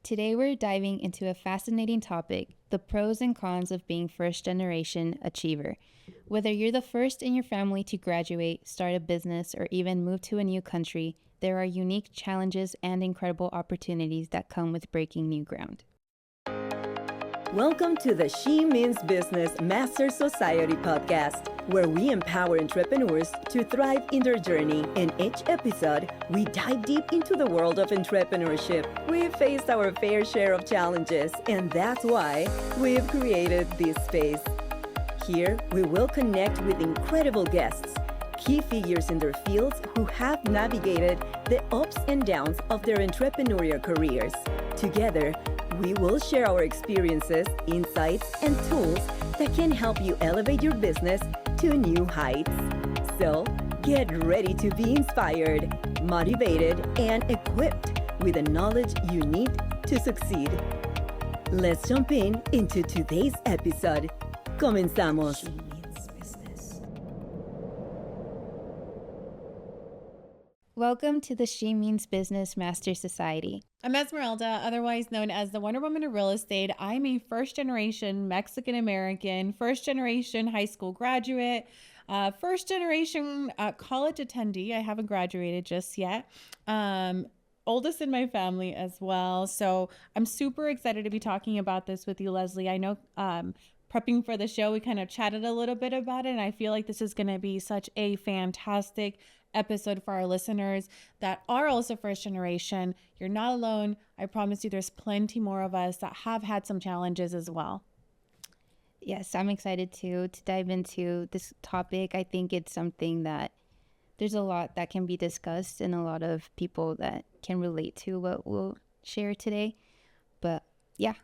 Today we're diving into a fascinating topic, the pros and cons of being first-generation achiever. Whether you're the first in your family to graduate, start a business, or even move to a new country, there are unique challenges and incredible opportunities that come with breaking new ground. Welcome to the She Means Business Master Society podcast, where we empower entrepreneurs to thrive in their journey. In each episode, we dive deep into the world of entrepreneurship. We've faced our fair share of challenges, and that's why we've created this space. Here, we will connect with incredible guests, key figures in their fields who have navigated the ups and downs of their entrepreneurial careers. Together, we will share our experiences, insights, and tools that can help you elevate your business to new heights. So, get ready to be inspired, motivated, and equipped with the knowledge you need to succeed. Let's jump into today's episode. Comenzamos. Welcome to the She Means Business Master Society. I'm Esmeralda, otherwise known as the Wonder Woman of Real Estate. I'm a first-generation Mexican-American, first-generation high school graduate, first-generation college attendee. I haven't graduated just yet. Oldest in my family as well. So I'm super excited to be talking about this with you, Leslie. I know prepping for the show, we kind of chatted a little bit about it, and I feel like this is going to be such a fantastic episode for our listeners that are also first generation. You're not alone. I promise you there's plenty more of us that have had some challenges as well. Yes, I'm excited to dive into this topic. I think it's something that there's a lot that can be discussed and a lot of people that can relate to what we'll share today. But yeah.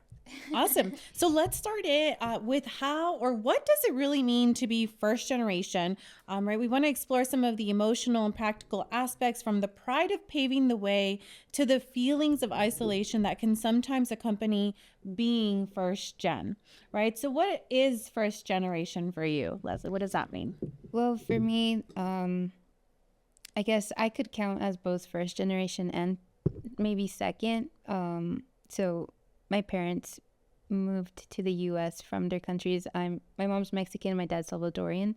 Awesome. So let's start it with how or what does it really mean to be first generation, right? We want to explore some of the emotional and practical aspects, from the pride of paving the way to the feelings of isolation that can sometimes accompany being first gen, right? So what is first generation for you, Leslie? What does that mean? Well, for me, I guess I could count as both first generation and maybe second. So my parents moved to the U.S. from their countries. My mom's Mexican, my dad's Salvadorian.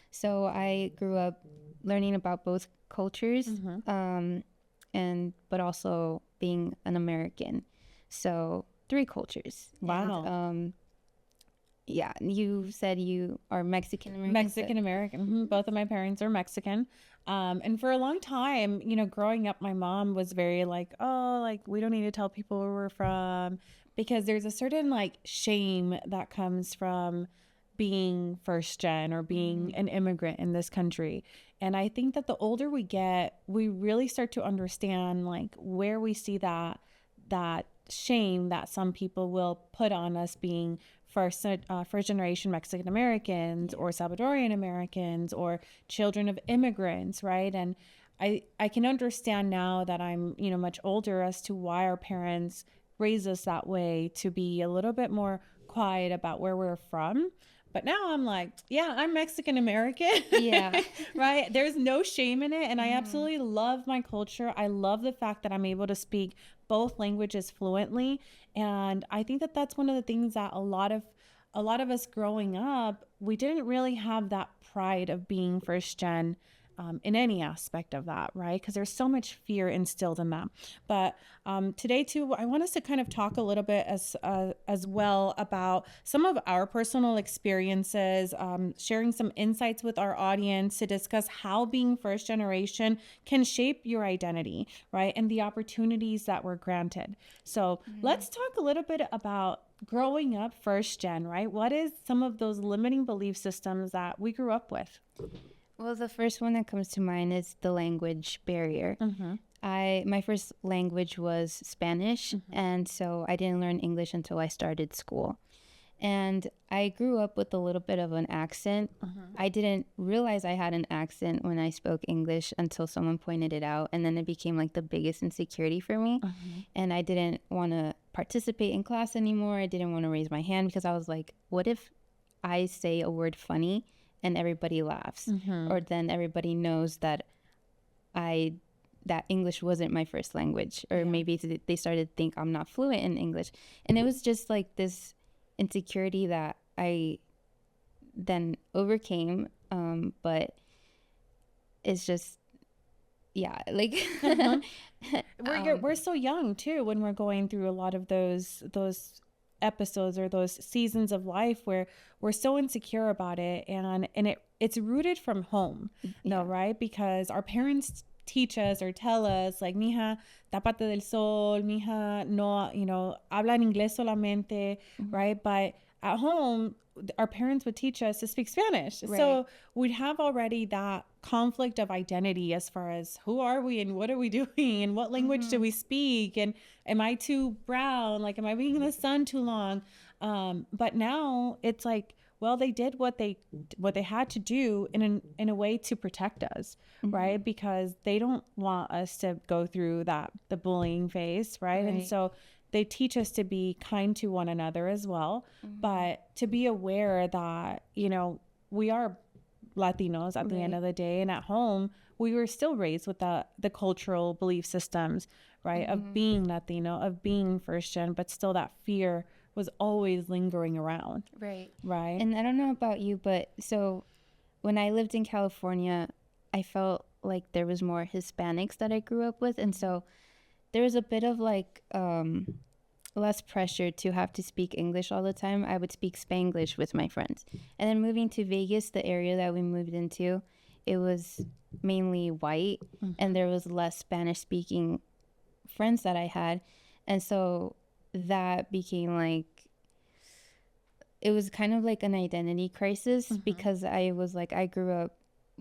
So I grew up learning about both cultures, but also being an American. So 3 cultures. Wow. And, yeah, you said you are Mexican-American. Mexican-American. Both of my parents are Mexican. And for a long time, growing up, my mom was very like, we don't need to tell people where we're from, because there's a certain shame that comes from being first gen or being an immigrant in this country. And I think that the older we get, we really start to understand where we see that shame that some people will put on us being first generation Mexican Americans or Salvadorian Americans or children of immigrants, right? And I can understand now that I'm much older as to why our parents raised us that way, to be a little bit more quiet about where we're from. But now I'm like, yeah, I'm Mexican American. Yeah. Right? There's no shame in it. And I absolutely love my culture. I love the fact that I'm able to speak both languages fluently. And I think that that's one of the things that a lot of us growing up, we didn't really have that pride of being first gen in any aspect of that, right? Because there's so much fear instilled in that. But today too, I want us to kind of talk a little bit as well about some of our personal experiences, sharing some insights with our audience to discuss how being first generation can shape your identity, right? And the opportunities that were granted. So let's talk a little bit about growing up first gen, right? What is some of those limiting belief systems that we grew up with? Well, the first one that comes to mind is the language barrier. My first language was Spanish, and so I didn't learn English until I started school. And I grew up with a little bit of an accent. I didn't realize I had an accent when I spoke English until someone pointed it out, and then it became the biggest insecurity for me. And I didn't want to participate in class anymore. I didn't want to raise my hand because I was like, what if I say a word funny and everybody laughs, or then everybody knows that I that English wasn't my first language, or maybe they started to think I'm not fluent in English. And it was just like this insecurity that I then overcame. But it's just, yeah, like we're so young too when we're going through a lot of those episodes or those seasons of life where we're so insecure about it, and it's rooted from home, no, right? Because our parents teach us or tell us like, mija, tápate del sol, mija, no, habla en inglés solamente, right? But at home, our parents would teach us to speak Spanish. Right. So we'd have already that conflict of identity as far as who are we and what are we doing and what language do we speak, and am I too brown? Like, am I being in the sun too long? But now it's like, well, they did what they had to do in a way to protect us, right? Because they don't want us to go through the bullying phase, right? And so they teach us to be kind to one another as well, but to be aware that, we are Latinos at the end of the day, and at home, we were still raised with the cultural belief systems, right? Of being Latino, of being first gen, but still that fear was always lingering around. Right. And I don't know about you, but so when I lived in California, I felt like there was more Hispanics that I grew up with. And so there was a bit of like less pressure to have to speak English all the time. I would speak Spanglish with my friends. And then moving to Vegas, the area that we moved into, it was mainly white, and there was less Spanish speaking friends that I had. And so that became like, it was kind of like an identity crisis, because I was like, I grew up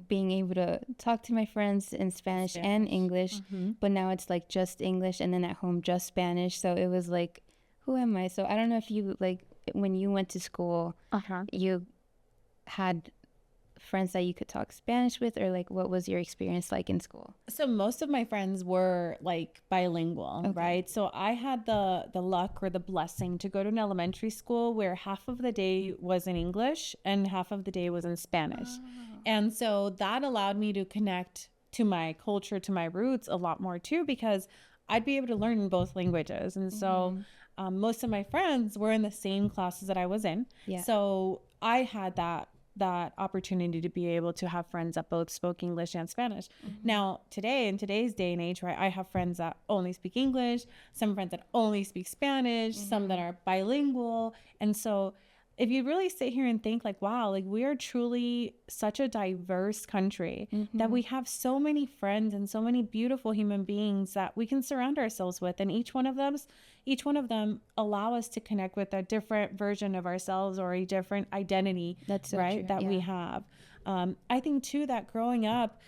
being able to talk to my friends in Spanish and English, but now it's like just English, and then at home just Spanish. So it was like, who am I? So I don't know if you, like, when you went to school, you had friends that you could talk Spanish with, or like, what was your experience like in school? So most of my friends were like bilingual, right? So I had the luck or the blessing to go to an elementary school where half of the day was in English and half of the day was in Spanish. And so that allowed me to connect to my culture, to my roots a lot more too, because I'd be able to learn in both languages. And so most of my friends were in the same classes that I was in. So I had that opportunity to be able to have friends that both spoke English and Spanish. Now, in today's day and age, right, I have friends that only speak English, some friends that only speak Spanish, some that are bilingual. And so if you really sit here and think like, wow, like we are truly such a diverse country, that we have so many friends and so many beautiful human beings that we can surround ourselves with. And each one of them allow us to connect with a different version of ourselves or a different identity. That's so right, true. That we have. I think too that growing up,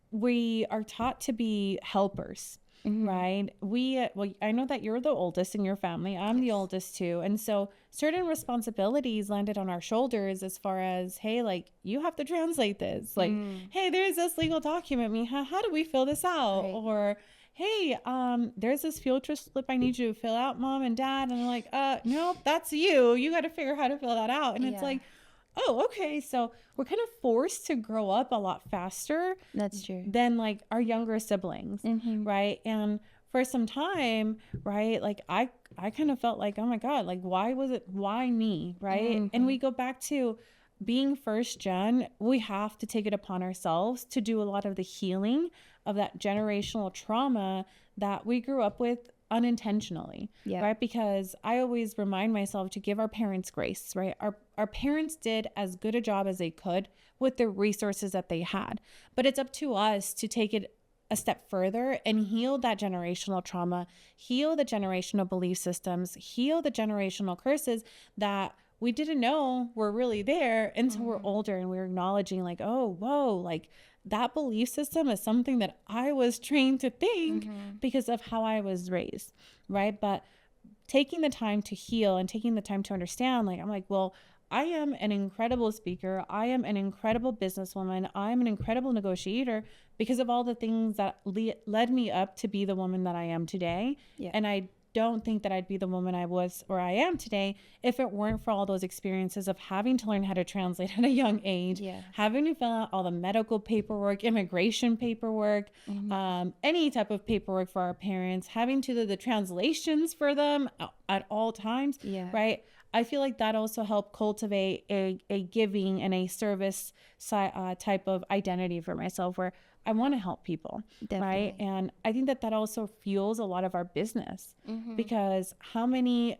we are taught to be helpers. Right. I know that you're the oldest in your family. I'm the oldest too. And so certain responsibilities landed on our shoulders as far as, hey, like, you have to translate this. Like, hey, there's this legal document, Mija. How do we fill this out? Right. Or, hey, there's this field trip slip I need you to fill out, Mom and Dad. And I'm like, nope, that's you. You got to figure out how to fill that out. And it's like, oh, okay. So we're kind of forced to grow up a lot faster. That's true. Than like our younger siblings, right? And for some time, right, like I kind of felt like, oh my God, like why me, right? And we go back to being first gen. We have to take it upon ourselves to do a lot of the healing of that generational trauma that we grew up with unintentionally, right? Because I always remind myself to give our parents grace, right? Our parents did as good a job as they could with the resources that they had, but it's up to us to take it a step further and heal that generational trauma, heal the generational belief systems, heal the generational curses that we didn't know were really there until we're older, and we're acknowledging like, oh, whoa, like that belief system is something that I was trained to think because of how I was raised, right? But taking the time to heal and taking the time to understand, like, I'm like, well, I am an incredible speaker. I am an incredible businesswoman. I'm an incredible negotiator because of all the things that led me up to be the woman that I am today. And I don't think that I'd be the woman I was or I am today if it weren't for all those experiences of having to learn how to translate at a young age, having to fill out all the medical paperwork, immigration paperwork, any type of paperwork for our parents, having to do the translations for them at all times, right? I feel like that also helped cultivate a giving and a service type of identity for myself where I want to help people, right? And I think that also fuels a lot of our business because how many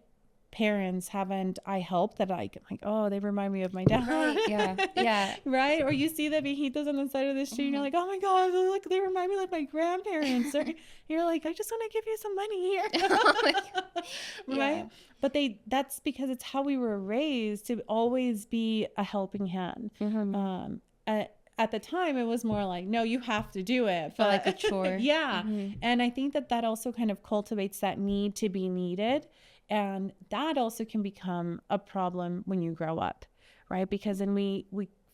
parents haven't I helped that I like, oh, they remind me of my dad. Right. Right? Or you see the viejitos on the side of the street and you're like, oh my God, look, they remind me like my grandparents. Or you're like, I just want to give you some money here. Right? But that's because it's how we were raised to always be a helping hand. At the time, it was more like, no, you have to do it. Felt like a chore. And I think that also kind of cultivates that need to be needed. And that also can become a problem when you grow up, right? Because then we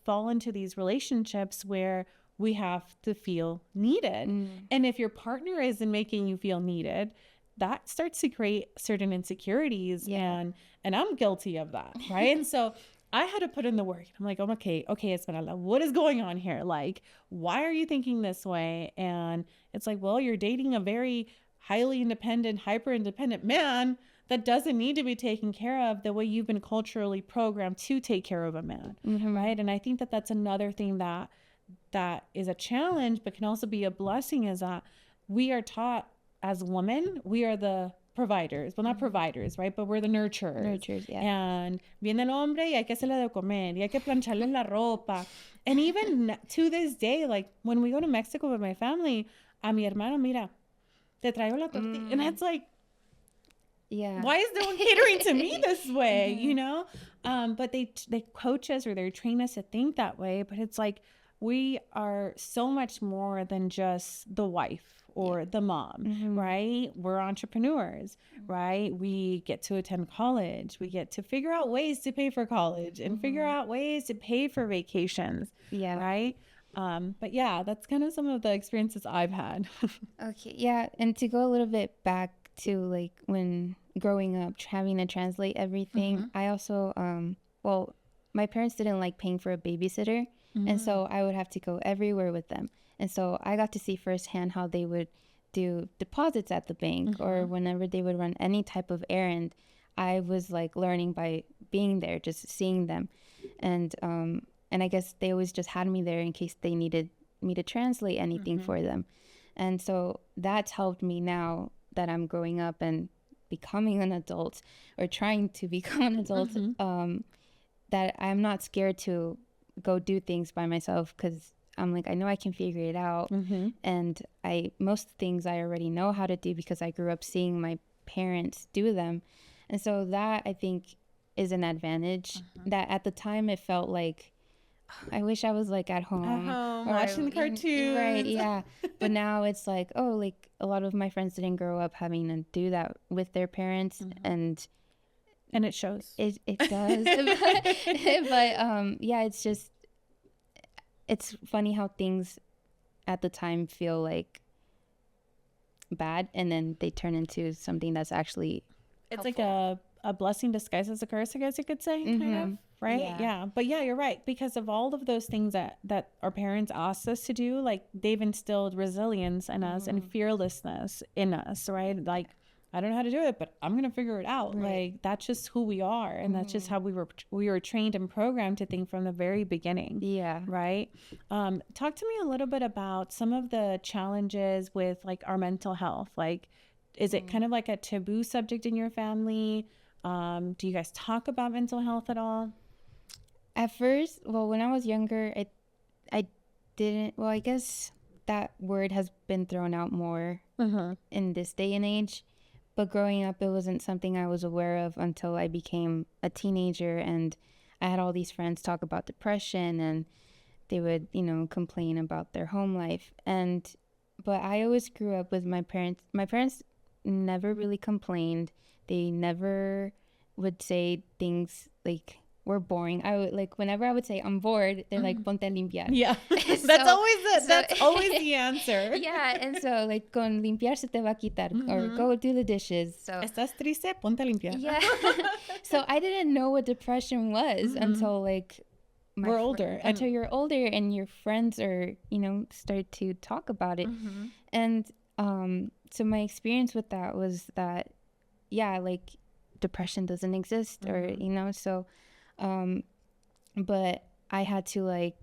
fall into these relationships where we have to feel needed. And if your partner isn't making you feel needed, that starts to create certain insecurities. And I'm guilty of that, right? And so I had to put in the work. I'm like, okay, Esmeralda, what is going on here? Like, why are you thinking this way? And it's like, well, you're dating a very highly independent, hyper independent man that doesn't need to be taken care of the way you've been culturally programmed to take care of a man, right? And I think that that's another thing that is a challenge, but can also be a blessing, is that we are taught as women, we are the providers. Well, not providers, right? But we're the nurturers. And viene el hombre y hay que hacerle de comer y hay que plancharle la ropa. And even to this day, like when we go to Mexico with my family, a mi hermano, mira, te traigo la tortilla. And it's like, why is no one catering to me this way? You know? But they coach us or they train us to think that way. But it's like, we are so much more than just the wife or the mom, right? We're entrepreneurs, right? We get to attend college. We get to figure out ways to pay for college and figure out ways to pay for vacations, right? But yeah, that's kind of some of the experiences I've had. Okay, yeah. And to go a little bit back to like when growing up, having to translate everything, I also, well, my parents didn't like paying for a babysitter. And so I would have to go everywhere with them. And so I got to see firsthand how they would do deposits at the bank or whenever they would run any type of errand. I was like learning by being there, just seeing them. And I guess they always just had me there in case they needed me to translate anything for them. And so that's helped me now that I'm growing up and becoming an adult or trying to become an adult, that I'm not scared to go do things by myself because I'm like, I know I can figure it out. And most things I already know how to do because I grew up seeing my parents do them. And so that I think is an advantage that at the time it felt like, I wish I was like at home watching cartoons. Right, yeah. But now it's like, oh, like a lot of my friends didn't grow up having to do that with their parents. And it shows. It does. But yeah, it's just, it's funny how things at the time feel like bad and then they turn into something that's actually helpful. Like a blessing disguised as a curse, I guess you could say, kind of, right? Yeah. But yeah, you're right. Because of all of those things that our parents asked us to do, like they've instilled resilience in us and fearlessness in us, right? Like, I don't know how to do it, but I'm going to figure it out. Right. Like, that's just who we are. And that's just how we were trained and programmed to think from the very beginning. Yeah. Right. Talk to me a little bit about some of the challenges with like our mental health. Like, is it kind of like a taboo subject in your family? Do you guys talk about mental health at all? At first, well, when I was younger, I didn't, well, I guess that word has been thrown out more in this day and age. But growing up, it wasn't something I was aware of until I became a teenager. And I had all these friends talk about depression and they would, complain about their home life. But I always grew up with my parents. My parents never really complained. They never would say things like were boring. I would like whenever I would say I'm bored, they're like ponte a limpiar. Yeah. That's always the answer. Yeah, and so like con limpiar se te va a quitar, or go do the dishes. So Estás triste, ponte a limpiar. yeah. So I didn't know what depression was until like we're older. Until you're older and your friends are, start to talk about it. And so my experience with that was that, yeah, like depression doesn't exist, or so but I had to like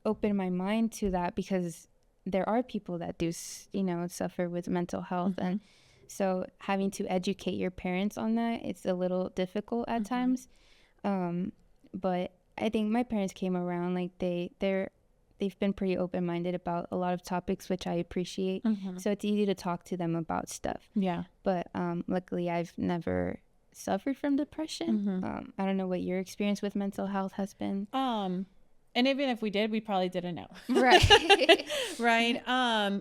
open my mind to that, because there are people that do suffer with mental health, and so having to educate your parents on that, it's a little difficult at times, but I think my parents came around, like they've been pretty open-minded about a lot of topics, which I appreciate. So it's easy to talk to them about stuff. Yeah. But luckily I've never suffered from depression. I don't know what your experience with mental health has been. And even if we did, we probably didn't know. Right. Right.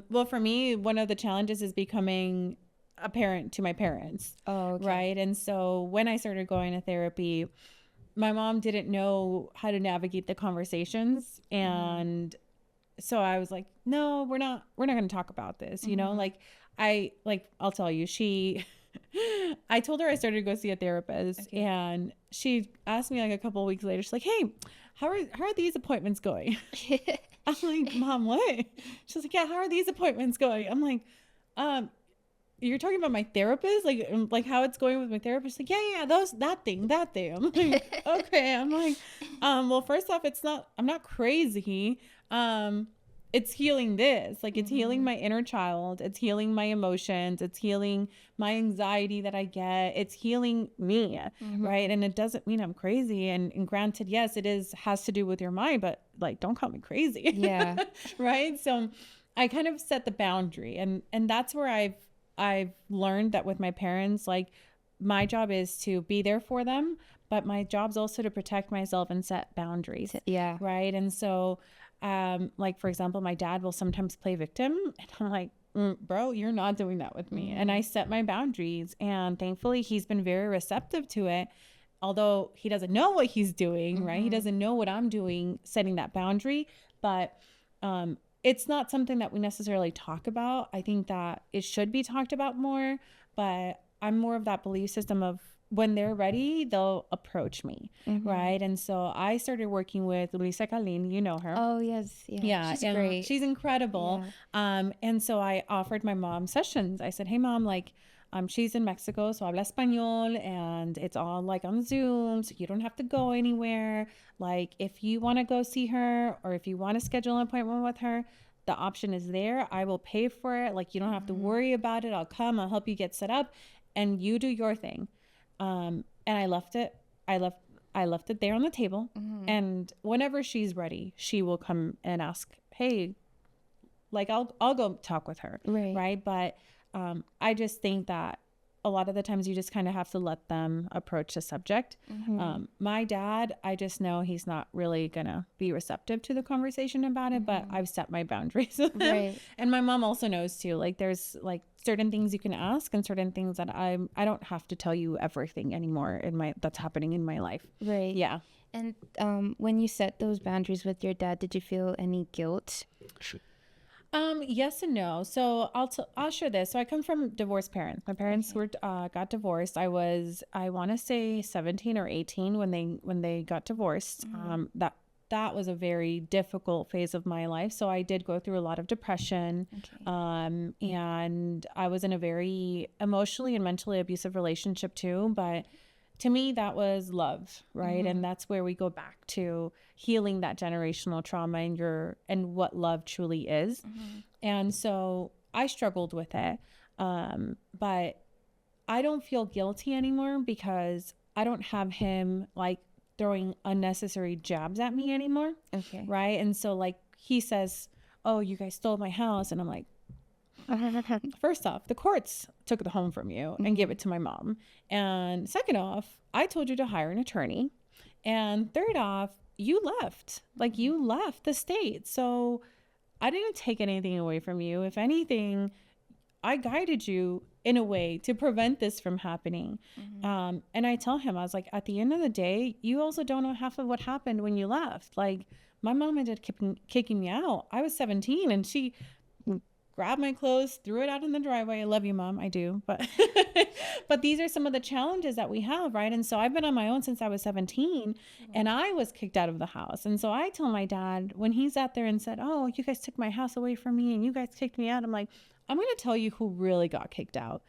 Well, for me, one of the challenges is becoming a parent to my parents. Oh, okay. Right. And so when I started going to therapy, my mom didn't know how to navigate the conversations. And so I was like, no, we're not going to talk about this. I'll tell you, I told her I started to go see a therapist, and she asked me like a couple of weeks later, she's like, hey, how are these appointments going? I'm like, Mom, what? She's like, yeah, how are these appointments going? I'm like, you're talking about my therapist, like how it's going with my therapist? Like, yeah, that thing. I'm like, okay. I'm like, well, first off, I'm not crazy. It's healing this, like it's healing my inner child. It's healing my emotions. It's healing my anxiety that I get. It's healing me. Right. And it doesn't mean I'm crazy. And granted, yes, has to do with your mind, but like, don't call me crazy. Yeah. Right. So I kind of set the boundary, and that's where I've learned that with my parents, like my job is to be there for them, but my job's also to protect myself and set boundaries. Yeah. Right. And so, like, for example, my dad will sometimes play victim, and I'm like, bro, you're not doing that with me. And I set my boundaries, and thankfully he's been very receptive to it. Although he doesn't know what he's doing, right? He doesn't know what I'm doing, setting that boundary, but, it's not something that we necessarily talk about. I think that it should be talked about more, but I'm more of that belief system of when they're ready, they'll approach me. Right. And so I started working with Luisa Kalin. You know her. Oh, yes. Yeah. She's great. She's incredible. Yeah. And so I offered my mom sessions. I said, hey, Mom, like, she's in Mexico, so habla español, and it's all like on Zoom, so you don't have to go anywhere. Like, if you want to go see her, or if you want to schedule an appointment with her, the option is there. I will pay for it. Like, you don't have to worry about it. I'll come. I'll help you get set up, and you do your thing. And I left it there on the table. And whenever she's ready, she will come and ask, hey, like, I'll go talk with her. Right. But I just think that a lot of the times you just kind of have to let them approach the subject. My dad, I just know he's not really gonna be receptive to the conversation about it, but I've set my boundaries with him. Right. And my mom also knows too, like there's like certain things you can ask and certain things that I don't have to tell you everything anymore that's happening in my life. Right. Yeah. And when you set those boundaries with your dad, did you feel any guilt? Yes and no. So I'll share this. So I come from divorced parents. My parents got divorced. I want to say 17 or 18 when they got divorced. That was a very difficult phase of my life. So I did go through a lot of depression. And I was in a very emotionally and mentally abusive relationship too. But to me, that was love, right? And that's where we go back to healing that generational trauma and what love truly is. And so I struggled with it. But I don't feel guilty anymore because I don't have him like throwing unnecessary jabs at me anymore. Okay. Right. And so like he says, oh, you guys stole my house. And I'm like, first off, the courts took the home from you and gave it to my mom. And second off, I told you to hire an attorney. And third off, you left the state. So I didn't take anything away from you. If anything, I guided you in a way to prevent this from happening. And I tell him, I was like, at the end of the day, you also don't know half of what happened when you left. Like, my mom ended up kicking me out. I was 17 and she grabbed my clothes, threw it out in the driveway. I love you, Mom. I do. But but these are some of the challenges that we have, right? And so I've been on my own since I was 17 and I was kicked out of the house. And so I tell my dad when he's out there and said, oh, you guys took my house away from me and you guys kicked me out. I'm like, I'm going to tell you who really got kicked out.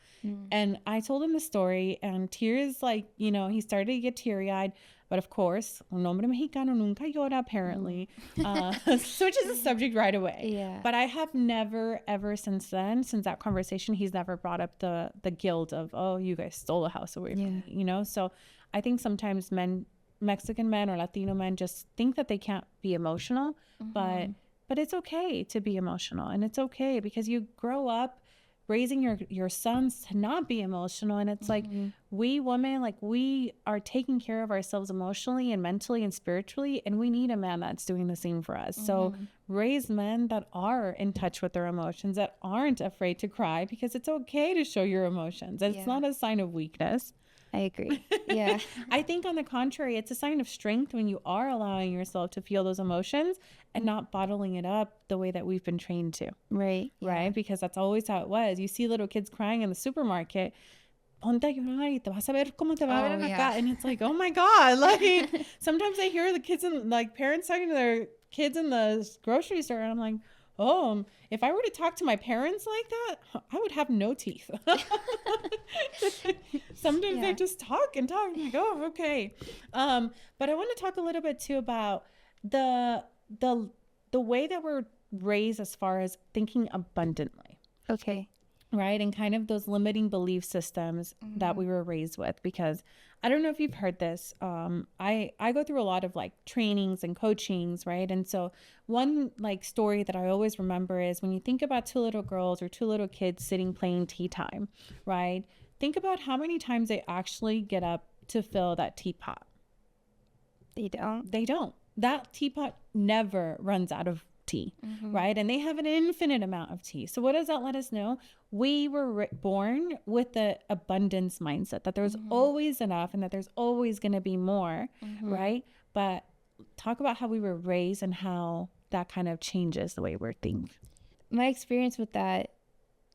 And I told him the story and tears, like, you know, he started to get teary-eyed. But of course, un hombre mexicano nunca llora, apparently. Switches the subject right away. Yeah. But I have never, ever since then, since that conversation, he's never brought up the guilt of, oh, you guys stole a house away from me, you know? So I think sometimes Mexican men or Latino men just think that they can't be emotional, but it's okay to be emotional. And it's okay because you grow up raising your sons to not be emotional. And it's like, we women, like, we are taking care of ourselves emotionally and mentally and spiritually, and we need a man that's doing the same for us. So raise men that are in touch with their emotions, that aren't afraid to cry, because it's okay to show your emotions. It's not a sign of weakness. I agree. Yeah. I think on the contrary, it's a sign of strength when you are allowing yourself to feel those emotions and not bottling it up the way that we've been trained to. Right. Right? Because that's always how it was. You see little kids crying in the supermarket. Ponte a llorar y te vas a ver cómo te va a ver en acá. And it's like, oh my God. Like, sometimes I hear the kids and like parents talking to their kids in the grocery store, and I'm like, oh, if I were to talk to my parents like that, I would have no teeth. Sometimes I just talk and talk. I'm like, oh, okay. But I want to talk a little bit too about the way that we're raised as far as thinking abundantly. Okay. Right. And kind of those limiting belief systems that we were raised with, because I don't know if you've heard this. I go through a lot of like trainings and coachings. Right. And so one like story that I always remember is when you think about two little girls or two little kids sitting playing tea time. Right. Think about how many times they actually get up to fill that teapot. They don't. They don't. That teapot never runs out of tea, right? And they have an infinite amount of tea. So what does that let us know? We were born with the abundance mindset that there's always enough and that there's always going to be more, right? But talk about how we were raised and how that kind of changes the way we're thinking. My experience with that,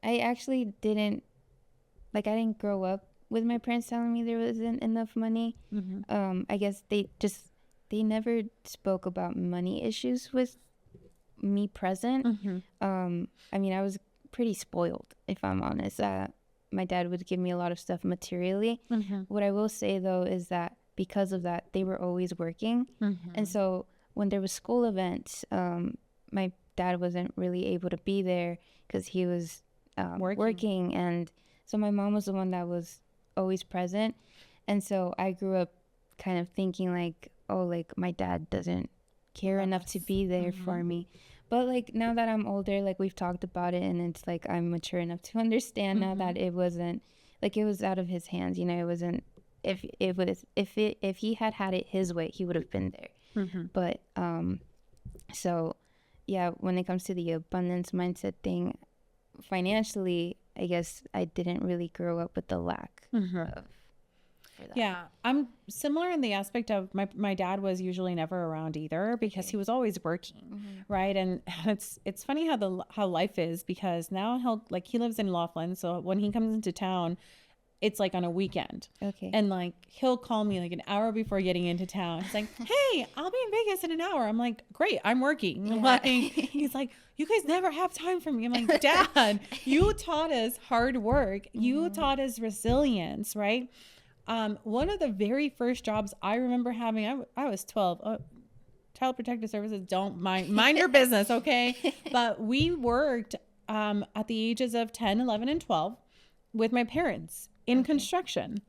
I actually didn't grow up with my parents telling me there wasn't enough money. I guess they never spoke about money issues with me present. I mean, I was pretty spoiled, if I'm honest. My dad would give me a lot of stuff materially. What I will say though is that because of that, they were always working. And so when there was school events, my dad wasn't really able to be there because he was working. And so my mom was the one that was always present. And so I grew up kind of thinking like, oh, like my dad doesn't care enough to be there for me. But like now that I'm older, like we've talked about it, and it's like I'm mature enough to understand now that it wasn't like it was out of his hands. You know, it wasn't. If he had it his way, he would have been there. But so yeah, when it comes to the abundance mindset thing, financially, I guess I didn't really grow up with the lack of. Yeah, I'm similar in the aspect of my dad was usually never around either because he was always working, right? And it's funny how life is, because now he lives in Laughlin, so when he comes into town, it's like on a weekend. Okay. And like he'll call me like an hour before getting into town. He's like, "Hey, I'll be in Vegas in an hour." I'm like, "Great, I'm working." Yeah. Like, he's like, "You guys never have time for me." I'm like, "Dad, you taught us hard work. You taught us resilience, right?" One of the very first jobs I remember having, I was 12. Child Protective Services, don't mind your business, okay? But we worked at the ages of 10, 11, and 12 with my parents in construction.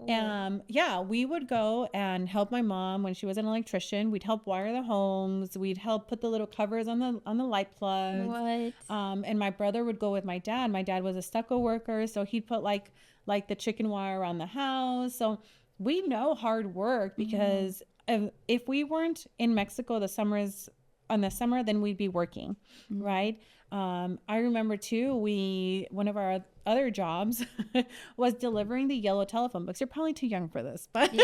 Yeah, we would go and help my mom when she was an electrician. We'd help wire the homes. We'd help put the little covers on the light plugs. What? And my brother would go with my dad. My dad was a stucco worker, so he'd put like the chicken wire around the house. So we know hard work because if we weren't in Mexico the summer, then we'd be working, right? I remember too, one of our other jobs was delivering the yellow telephone books. You're probably too young for this, but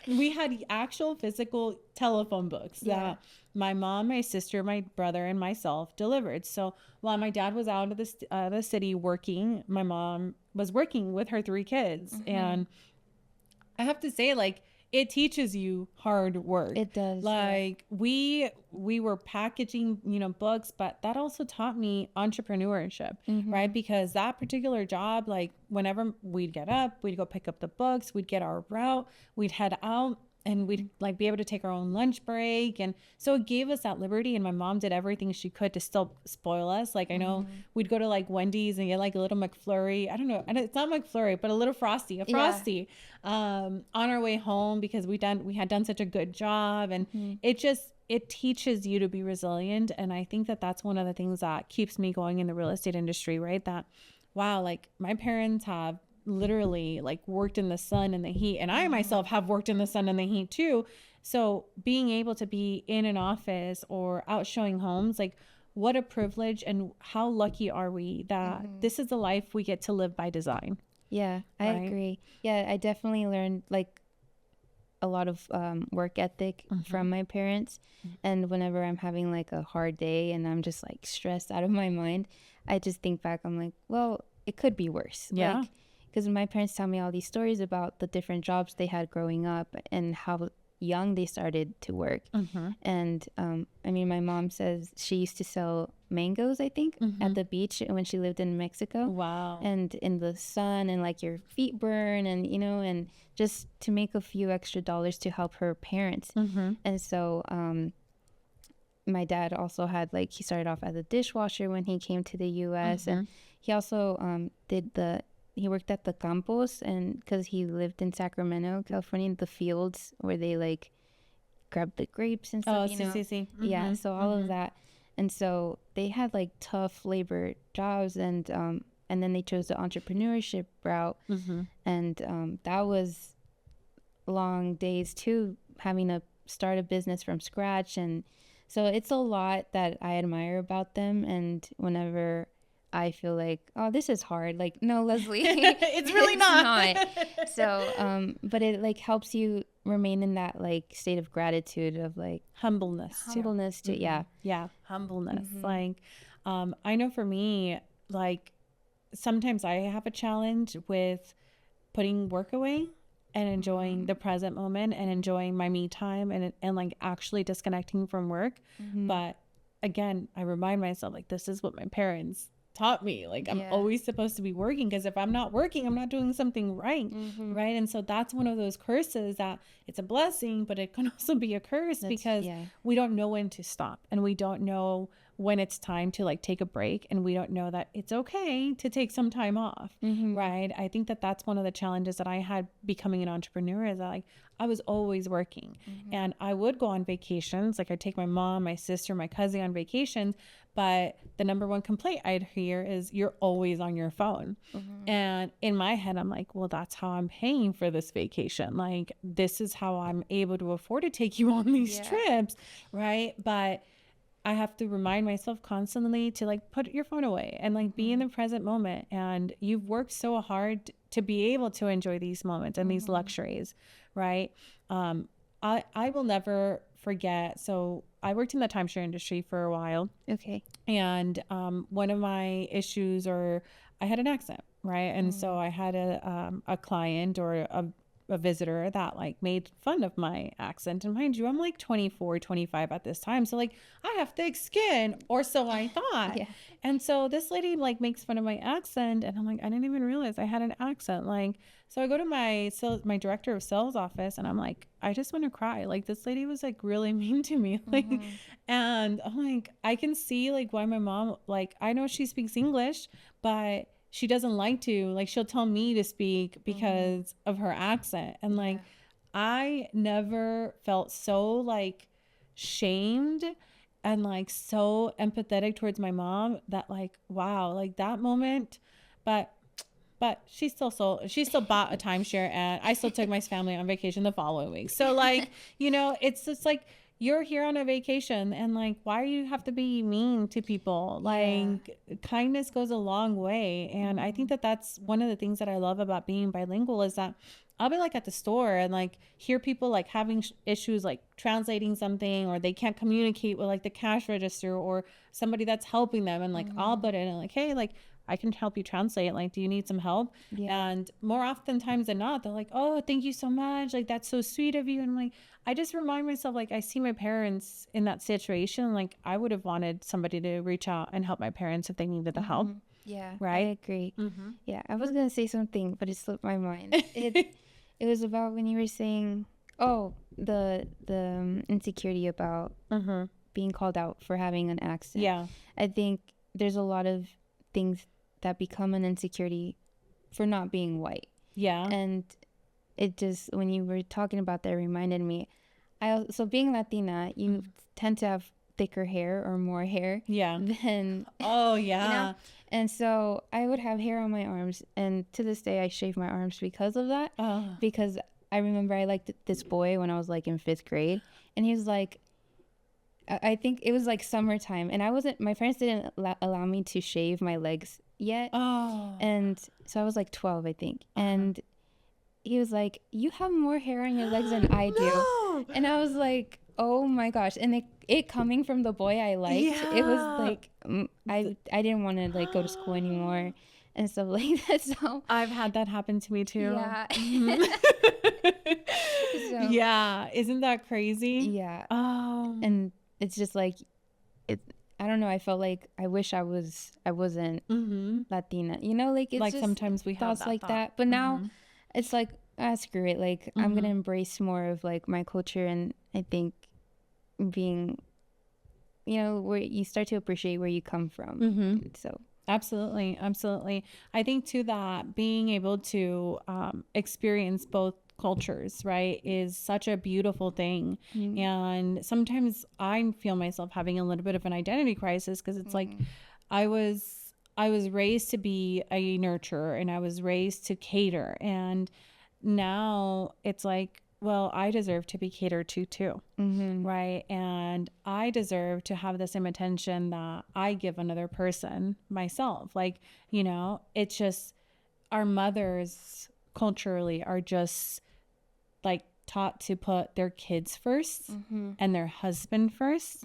we had actual physical telephone books that my mom, my sister, my brother, and myself delivered. So while my dad was out of the city working, my mom was working with her 3 kids. And I have to say, like, it teaches you hard work. It does. Like we were packaging, books, but that also taught me entrepreneurship, right? Because that particular job, like whenever we'd get up, we'd go pick up the books, we'd get our route, we'd head out, and we'd like be able to take our own lunch break. And so it gave us that liberty. And my mom did everything she could to still spoil us. Like I know we'd go to like Wendy's and get like a little McFlurry. I don't know. And it's not McFlurry, but a little Frosty, on our way home because we had done such a good job. And it teaches you to be resilient. And I think that that's one of the things that keeps me going in the real estate industry, right? That, wow, like my parents have literally like worked in the sun and the heat, and I myself have worked in the sun and the heat too. So being able to be in an office or out showing homes, like what a privilege, and how lucky are we that this is the life we get to live by design. Yeah, I agree. Yeah, I definitely learned like a lot of work ethic from my parents. And whenever I'm having like a hard day and I'm just like stressed out of my mind, I just think back, I'm like, well, it could be worse. Yeah. Like, because my parents tell me all these stories about the different jobs they had growing up and how young they started to work. And I mean, my mom says she used to sell mangoes, I think, at the beach when she lived in Mexico. Wow. And in the sun, and like your feet burn, and and just to make a few extra dollars to help her parents. And so my dad also had like, he started off as a dishwasher when he came to the US. And he also he worked at the campos, and because he lived in Sacramento, California, the fields where they like grab the grapes and stuff. Yeah, so all of that. And so they had like tough labor jobs, and then they chose the entrepreneurship route. And that was long days too, having to start a business from scratch. And so it's a lot that I admire about them. And whenever I feel like, oh, this is hard, like, no, Leslie, it's really not. So but it like helps you remain in that like state of gratitude, of like humbleness too. Yeah, humbleness. Like I know for me, like sometimes I have a challenge with putting work away and enjoying the present moment and enjoying my me time and like actually disconnecting from work. But again, I remind myself, like, this is what my parents taught me. Like, I'm always supposed to be working, because if I'm not working, I'm not doing something right. Right. And so that's one of those curses that it's a blessing, but it can also be a curse, because we don't know when to stop, and we don't know when it's time to like take a break, and we don't know that it's okay to take some time off. Right. I think that that's one of the challenges that I had becoming an entrepreneur, is that like I was always working, and I would go on vacations. Like, I'd take my mom, my sister, my cousin on vacations, but the number one complaint I'd hear is, you're always on your phone. And in my head, I'm like, well, that's how I'm paying for this vacation. Like, this is how I'm able to afford to take you on these trips. Right. But I have to remind myself constantly to like put your phone away and like be in the present moment. And you've worked so hard to be able to enjoy these moments and these luxuries. Right. I will never forget. So I worked in the timeshare industry for a while. Okay. And one of my issues, or I had an accent, right? And so I had a client or a visitor that like made fun of my accent. And mind you, I'm like 24, 25 at this time. So like, I have thick skin, or so I thought. And so this lady like makes fun of my accent, and I'm like, I didn't even realize I had an accent. Like, so I go to my director of sales office, and I'm like, I just want to cry. Like, this lady was like really mean to me. Like, and I'm like, I can see like why my mom, like, I know she speaks English, but she doesn't like to, like, she'll tell me to speak because of her accent. And like, I never felt so like shamed and like so empathetic towards my mom, that like, wow, like that moment. But she still bought a timeshare, and I still took my family on vacation the following week. So like, it's just like, you're here on a vacation, and like, why do you have to be mean to people? Like, kindness goes a long way. And I think that that's one of the things that I love about being bilingual, is that I'll be like at the store and like hear people like having issues like translating something, or they can't communicate with like the cash register or somebody that's helping them, and like I'll butt in and like, hey, like, I can help you translate. Like, do you need some help? Yeah. And more oftentimes than not, they're like, oh, thank you so much. Like, that's so sweet of you. And I'm like, I just remind myself, like, I see my parents in that situation. Like, I would have wanted somebody to reach out and help my parents if they needed the help. Yeah, right. I agree. Yeah, I was gonna say something, but it slipped my mind. It was about when you were saying, oh, the insecurity about being called out for having an accent. Yeah, I think there's a lot of things that become an insecurity for not being white. Yeah. And it just, when you were talking about that, reminded me, so being Latina, you tend to have thicker hair or more hair than oh yeah you know? And so I would have hair on my arms, and to this day I shave my arms because of that. Because I remember I liked this boy when I was like in 5th grade, and he was like, I think it was like summertime, and my parents didn't allow me to shave my legs yet. And so I was like 12, I think. And he was like, you have more hair on your legs than I do. And I was like, oh my gosh. And it coming from the boy I liked, it was like, I didn't want to like go to school anymore and stuff like that. So I've had that happen to me too. Yeah. So, yeah. Isn't that crazy? Yeah. And it's just like, I don't know. I felt like I wish I wasn't Latina, you know, like it's like just sometimes we have thoughts that like thought. that. But now it's like, screw it. Like I'm going to embrace more of like my culture. And I think being, you know, where you start to appreciate where you come from. So absolutely. I think too that being able to experience both cultures, right, is such a beautiful thing. And sometimes I feel myself having a little bit of an identity crisis, because it's like I was raised to be a nurturer, and I was raised to cater, and now it's like, well, I deserve to be catered to too, right? And I deserve to have the same attention that I give another person myself. Like, you know, it's just our mothers culturally are just like taught to put their kids first and their husband first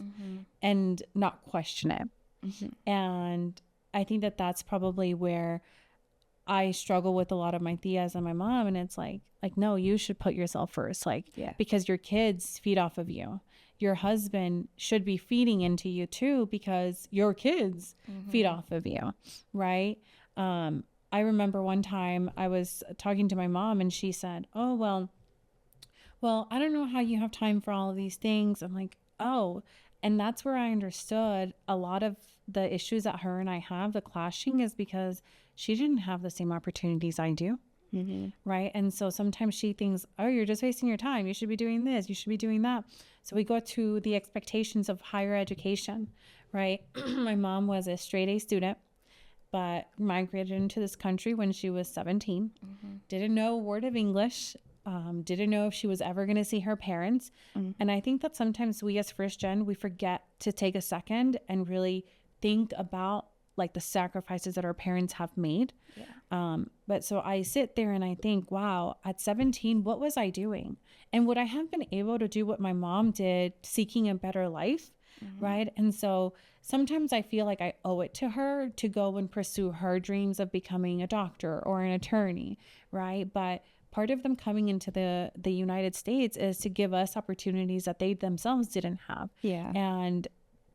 and not question it. And I think that that's probably where I struggle with a lot of my tias and my mom. And it's like, no, you should put yourself first. Like, because your kids feed off of you. Your husband should be feeding into you too, because your kids feed off of you. Right. I remember one time I was talking to my mom, and she said, oh, well, I don't know how you have time for all of these things. I'm like, oh, and that's where I understood a lot of the issues that her and I have, the clashing, is because she didn't have the same opportunities I do. Right. And so sometimes she thinks, oh, you're just wasting your time. You should be doing this. You should be doing that. So we go to the expectations of higher education. Right. My mom was a straight A student, but migrated into this country when she was 17. Didn't know a word of English. Didn't know if she was ever going to see her parents. And I think that sometimes we as first gen, we forget to take a second and really think about like the sacrifices that our parents have made. But so I sit there and I think, wow, at 17, what was I doing? And would I have been able to do what my mom did, seeking a better life? Right. And so sometimes I feel like I owe it to her to go and pursue her dreams of becoming a doctor or an attorney. Right. But part of them coming into the United States is to give us opportunities that they themselves didn't have. And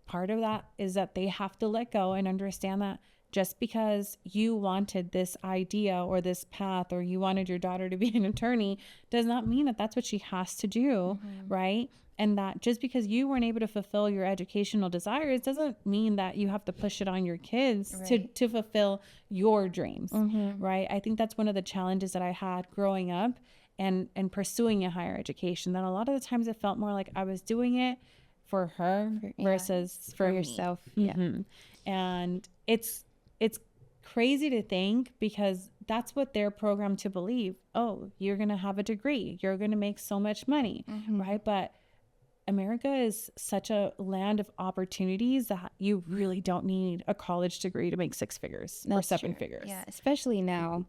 part of that is that they have to let go and understand that just because you wanted this idea or this path, or you wanted your daughter to be an attorney, does not mean that that's what she has to do. Right. And that just because you weren't able to fulfill your educational desires doesn't mean that you have to push it on your kids to fulfill your dreams. Right. I think that's one of the challenges that I had growing up and pursuing a higher education, that a lot of the times it felt more like I was doing it for her versus for yourself. And it's crazy to think, because that's what they're programmed to believe. Oh, you're going to have a degree. You're going to make so much money. Right. But America is such a land of opportunities that you really don't need a college degree to make six figures or seven figures. Yeah, especially now.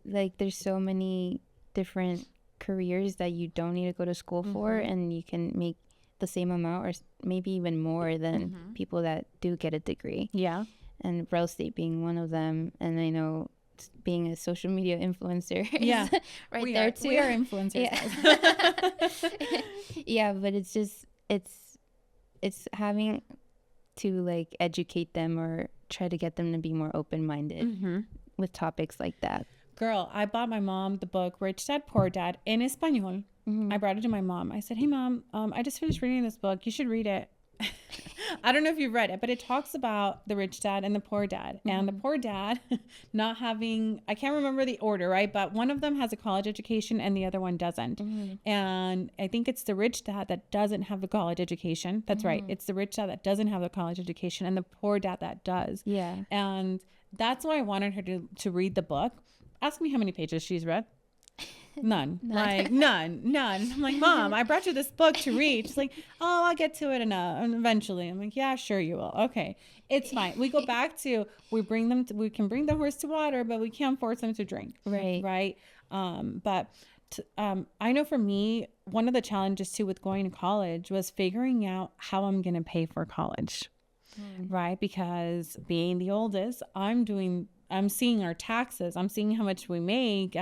Like there's so many different careers that you don't need to go to school for, and you can make the same amount or maybe even more than people that do get a degree. Yeah. And real estate being one of them. And I know being a social media influencer Yeah. is right there too. We are influencers. Yeah. Yeah, but it's just it's having to like educate them or try to get them to be more open-minded with topics like that. Girl, I bought my mom the book Rich Dad Poor Dad in Espanol. I brought it to my mom. I said, hey mom, I just finished reading this book, you should read it. I don't know if you've read it, but it talks about the rich dad and the poor dad. And the poor dad not having, I can't remember the order, right? But one of them has a college education and the other one doesn't. And I think it's the rich dad that doesn't have the college education. That's right. It's the rich dad that doesn't have the college education and the poor dad that does. Yeah. And that's why I wanted her to read the book. Ask me how many pages she's read. None. Like none. I'm like, Mom, I brought you this book to read. She's like, oh, I'll get to it eventually. I'm like, yeah, sure you will. Okay, it's fine. We go back to we can bring the horse to water, but we can't force them to drink. Right. But I know for me, one of the challenges too with going to college was figuring out how I'm going to pay for college. Right, because being the oldest, I'm seeing our taxes. I'm seeing how much we make.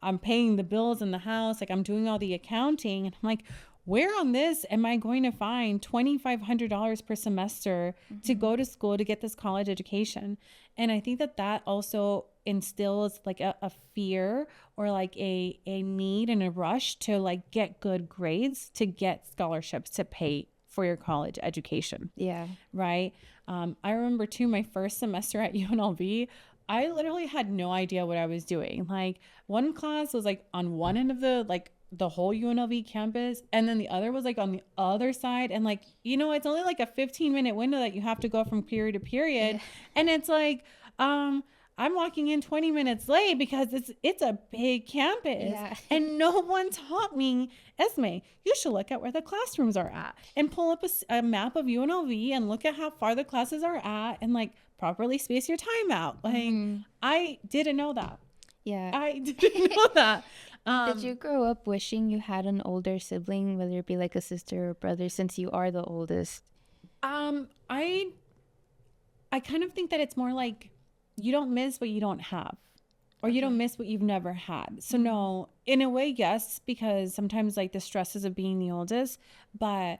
I'm paying the bills in the house. Like I'm doing all the accounting, and I'm like, where on this am I going to find $2,500 per semester to go to school to get this college education? And I think that also instills like a fear or like a need and a rush to like get good grades to get scholarships to pay for your college education. Yeah. Right. I remember too, my first semester at UNLV, I literally had no idea what I was doing. Like one class was like on one end of the whole UNLV campus, and then the other was like on the other side. And like, it's only like a 15-minute window that you have to go from period to period. Yeah. And it's like, I'm walking in 20 minutes late because it's a big campus. Yeah. And no one taught me, Esme, you should look at where the classrooms are at and pull up a map of UNLV and look at how far the classes are at and like properly space your time out. Like I didn't know that. Yeah. I didn't know that. Did you grow up wishing you had an older sibling, whether it be like a sister or brother, since you are the oldest? I kind of think that it's more like you don't miss what you don't have, or you don't miss what you've never had. So no, in a way, yes, because sometimes like the stresses of being the oldest, but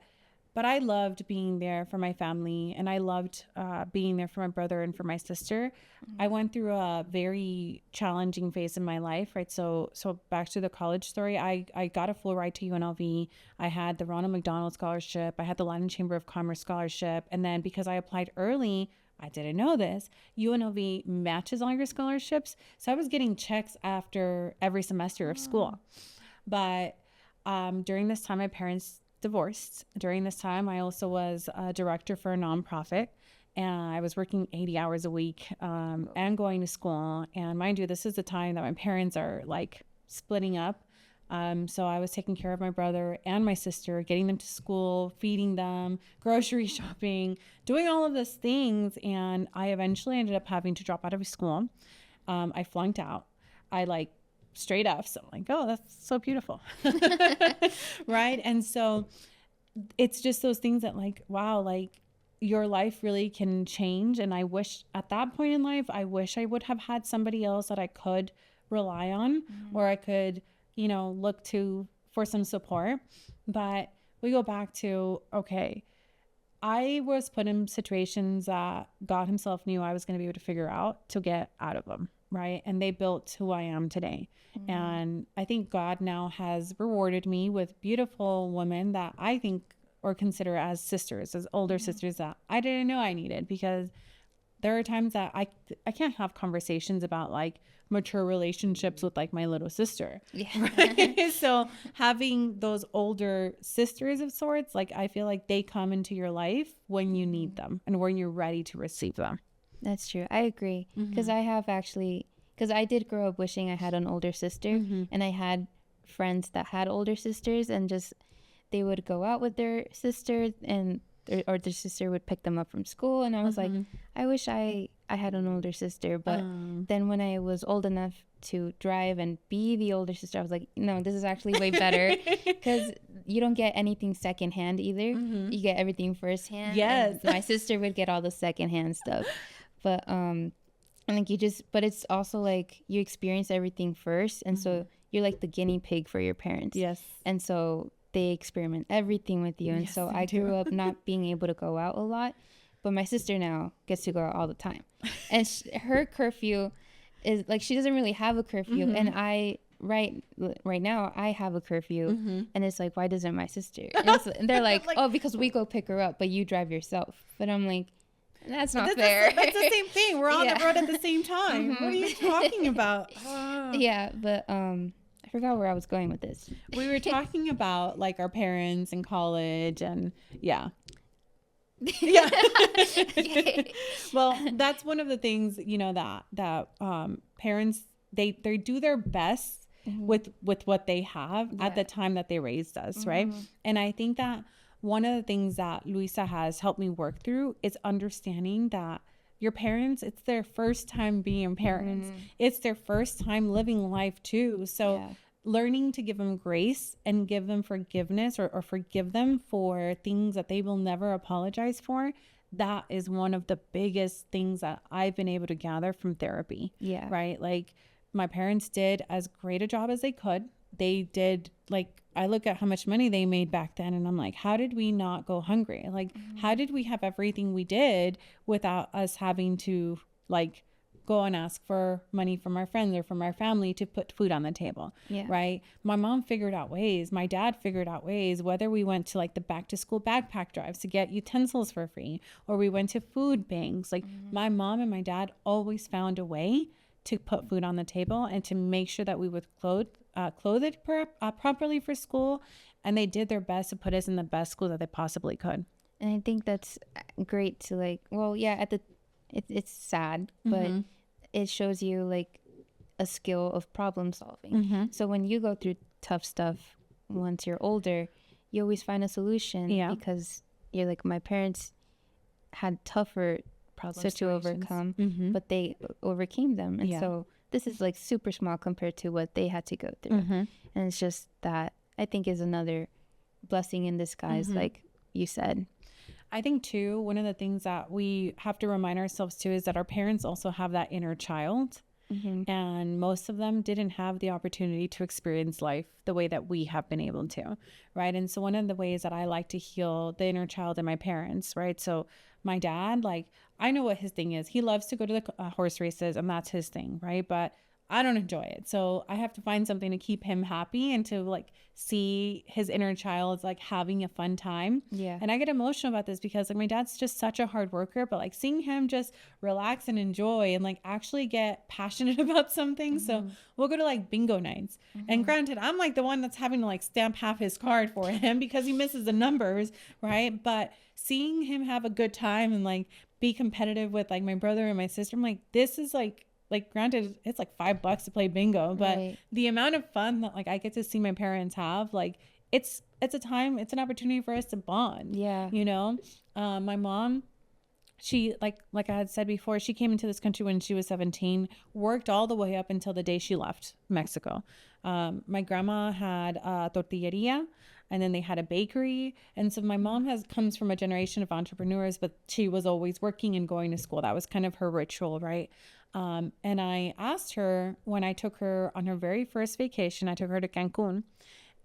I loved being there for my family, and I loved being there for my brother and for my sister. I went through a very challenging phase in my life, right? So back to the college story, I got a full ride to UNLV. I had the Ronald McDonald Scholarship. I had the Latin Chamber of Commerce Scholarship. And then because I applied early, I didn't know this, UNLV matches all your scholarships. So I was getting checks after every semester of school. But during this time, my parents divorced. During this time, I also was a director for a nonprofit, and I was working 80 hours a week and going to school. And mind you, this is the time that my parents are like splitting up. So I was taking care of my brother and my sister, getting them to school, feeding them, grocery shopping, doing all of those things. And I eventually ended up having to drop out of school. I flunked out. I like straight F's. So I'm like, oh, that's so beautiful. Right. And so it's just those things that like, wow, like your life really can change. And I wish at that point in life, I wish I would have had somebody else that I could rely on, or I could, look to for some support. But we go back to, okay, I was put in situations that God himself knew I was going to be able to figure out to get out of them. Right. And they built who I am today. And I think God now has rewarded me with beautiful women that I think or consider as sisters, as older sisters that I didn't know I needed, because there are times that I can't have conversations about like mature relationships with like my little sister. Yeah. Right? So having those older sisters of sorts, like I feel like they come into your life when you need them and when you're ready to receive them. That's true. I agree. Because I did grow up wishing I had an older sister, and I had friends that had older sisters, and just they would go out with their sister, and or their sister would pick them up from school, and I was like, I wish I had an older sister. But then when I was old enough to drive and be the older sister, I was like, no, this is actually way better, because you don't get anything secondhand either. You get everything firsthand. Yes. And my sister would get all the secondhand stuff, but I think but it's also like you experience everything first, and so you're like the guinea pig for your parents. Yes. And so they experiment everything with you. And Yes, so I grew up not being able to go out a lot, but my sister now gets to go out all the time. And her curfew is like, she doesn't really have a curfew. And I, right now, I have a curfew. And it's like, why doesn't my sister? And they're like, oh, because we go pick her up, but you drive yourself. But I'm like, that's not fair. That's the same thing. We're on the road at the same time. What are you talking about? Yeah, but I forgot where I was going with this. We were talking about like our parents in college, and yeah. Well, that's one of the things, you know, that parents, they do their best with what they have at the time that they raised us, right? And I think that one of the things that Luisa has helped me work through is understanding that your parents, it's their first time being parents. It's their first time living life too. So learning to give them grace and give them forgiveness, or forgive them for things that they will never apologize for. That is one of the biggest things that I've been able to gather from therapy. Yeah. Right. Like, my parents did as great a job as they could. They did, like, I look at how much money they made back then, and I'm like, how did we not go hungry? Like, how did we have everything we did without us having to, like, go and ask for money from our friends or from our family to put food on the table? Right. My mom figured out ways. My dad figured out ways, whether we went to like the back to school backpack drives to get utensils for free, or we went to food banks. Like, my mom and my dad always found a way to put food on the table and to make sure that we would clothed properly for school. And they did their best to put us in the best school that they possibly could. And I think that's great to, like, well, yeah, it's sad, but it shows you like a skill of problem solving. So when you go through tough stuff, once you're older, you always find a solution, because you're like, my parents had tougher problems to overcome, but they overcame them. And so this is like super small compared to what they had to go through. And it's just that, I think, is another blessing in disguise, like you said. I think too, one of the things that we have to remind ourselves too is that our parents also have that inner child. And most of them didn't have the opportunity to experience life the way that we have been able to, right? And so one of the ways that I like to heal the inner child in my parents, right? So my dad, like, I know what his thing is. He loves to go to the horse races, and that's his thing, right? But I don't enjoy it. So I have to find something to keep him happy and to like see his inner child like having a fun time. And I get emotional about this because like my dad's just such a hard worker, but like seeing him just relax and enjoy and like actually get passionate about something. So we'll go to like bingo nights. And granted, I'm like the one that's having to like stamp half his card for him because he misses the numbers, right? But seeing him have a good time and like be competitive with like my brother and my sister, I'm like, this is like granted, it's like $5 to play bingo, but the amount of fun that like I get to see my parents have, like it's a time, it's an opportunity for us to bond. You know, my mom, she like I had said before, she came into this country when she was 17, worked all the way up until the day she left Mexico. My grandma had a tortilleria, and then they had a bakery. And so my mom comes from a generation of entrepreneurs, but she was always working and going to school. That was kind of her ritual, right? And I asked her when I took her on her very first vacation, I took her to Cancun,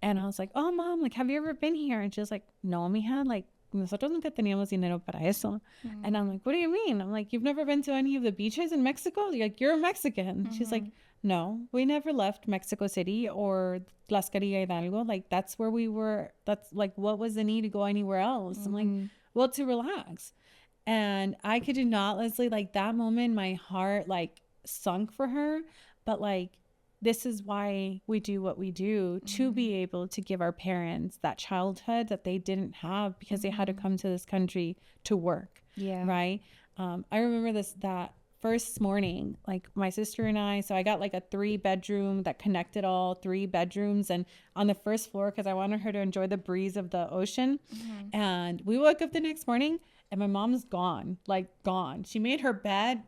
and I was like, oh, Mom, like, have you ever been here? And she was like, no, mija, like, nosotros nunca teníamos dinero para eso. And I'm like, what do you mean? I'm like, you've never been to any of the beaches in Mexico? Like, you're a Mexican. She's like, no, we never left Mexico City or Tlaxcala Hidalgo. Like, that's where we were. That's like, what was the need to go anywhere else? I'm like, well, to relax. And I could not, Leslie, like that moment, my heart like sunk for her. But like, this is why we do what we do, to be able to give our parents that childhood that they didn't have because they had to come to this country to work. Right. I remember that first morning, like my sister and I, so I got like a 3-bedroom that connected all 3 bedrooms and on the first floor because I wanted her to enjoy the breeze of the ocean. And we woke up the next morning and my mom's gone, like gone. She made her bed,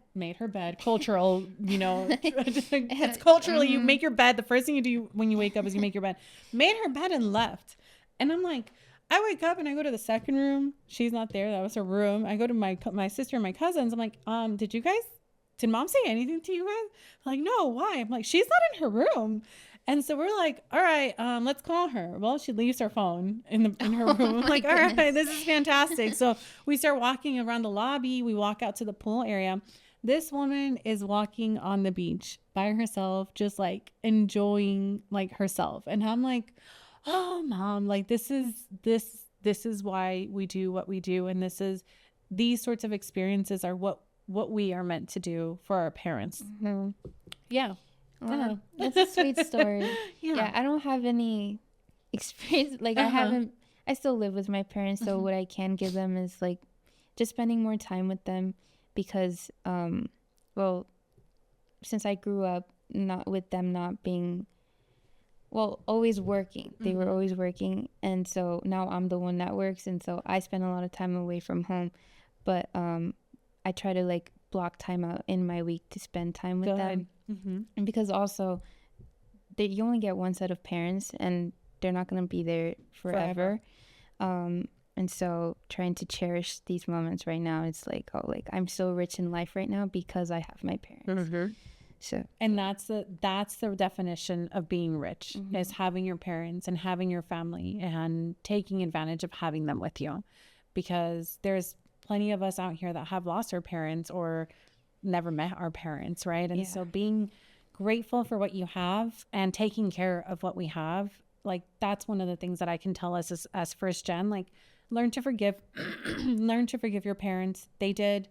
cultural, you know, it's culturally, you make your bed. The first thing you do when you wake up is you make your bed. Made her bed and left. And I'm like, I wake up and I go to the second room. She's not there. That was her room. I go to my sister and my cousins. I'm like, did mom say anything to you guys? Like, no, why? I'm like, she's not in her room. And so we're like, all right, let's call her. Well, she leaves her phone in her room. I'm like, all right, this is fantastic. So we start walking around the lobby. We walk out to the pool area. This woman is walking on the beach by herself, just like enjoying like herself. And I'm like, oh, mom, like this is why we do what we do. And these sorts of experiences are what we are meant to do for our parents. Yeah. Wow, that's a sweet story. Yeah, I don't have any experience. Like I still live with my parents. So what I can give them is like just spending more time with them because, well, since I grew up not with them not being, well, always working. They were always working. And so now I'm the one that works. And so I spend a lot of time away from home. But I try to like block time out in my week to spend time with them. And because also you only get one set of parents and they're not going to be there forever. And so trying to cherish these moments right now, it's like, oh, like I'm so rich in life right now because I have my parents. So, and that's the definition of being rich is having your parents and having your family and taking advantage of having them with you, because there's plenty of us out here that have lost our parents or never met our parents, right? And so being grateful for what you have and taking care of what we have, like that's one of the things that I can tell us as first gen, like learn to forgive your parents. They did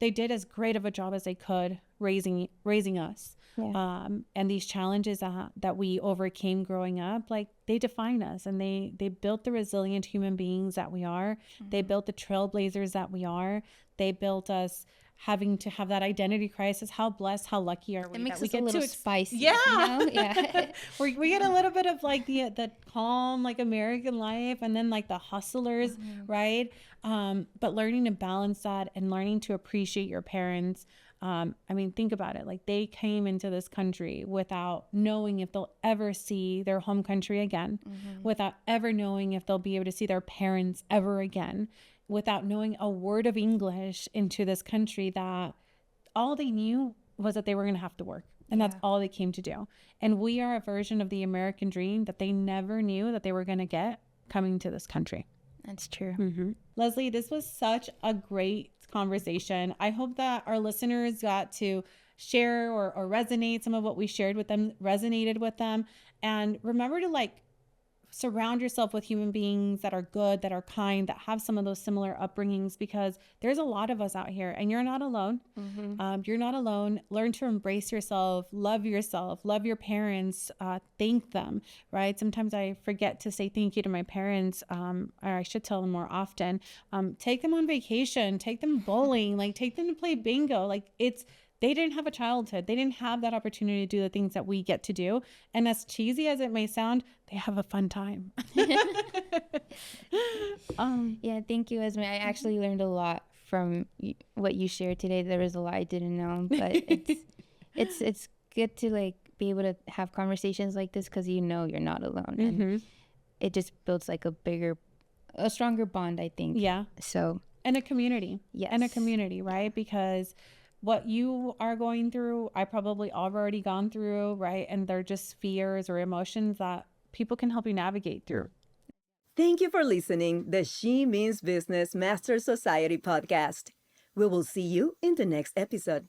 as great of a job as they could raising us. And these challenges that we overcame growing up, like they define us, and they built the resilient human beings that we are. They built the trailblazers that we are. They built us having to have that identity crisis. How blessed, how lucky are we? It makes that we us get a little to spicy. Yeah. You know? Yeah. we get a little bit of like the calm, like American life, and then like the hustlers, right? But learning to balance that and learning to appreciate your parents. I mean, think about it. Like they came into this country without knowing if they'll ever see their home country again, without ever knowing if they'll be able to see their parents ever again, without knowing a word of English into this country, that all they knew was that they were going to have to work. And that's all they came to do. And we are a version of the American dream that they never knew that they were going to get coming to this country. That's true. Leslie, this was such a great conversation. I hope that our listeners got to share or resonate. Some of what we shared with them resonated with them. And remember to like surround yourself with human beings that are good, that are kind, that have some of those similar upbringings, because there's a lot of us out here and you're not alone. You're not alone. Learn to embrace yourself, love your parents, thank them, right? Sometimes I forget to say thank you to my parents, or I should tell them more often. Take them on vacation, take them bowling, like take them to play bingo. Like they didn't have a childhood. They didn't have that opportunity to do the things that we get to do. And as cheesy as it may sound, they have a fun time. Yeah, thank you, Esme. I actually learned a lot from what you shared today. There was a lot I didn't know, but it's good to like be able to have conversations like this because you know you're not alone. And it just builds like a stronger bond, I think. Yeah. So. And a community. Yes. And a community, right? Because what you are going through, I probably already gone through, right? And they're just fears or emotions that people can help you navigate through. Thank you for listening the She Means Business Master Society podcast. We will see you in the next episode.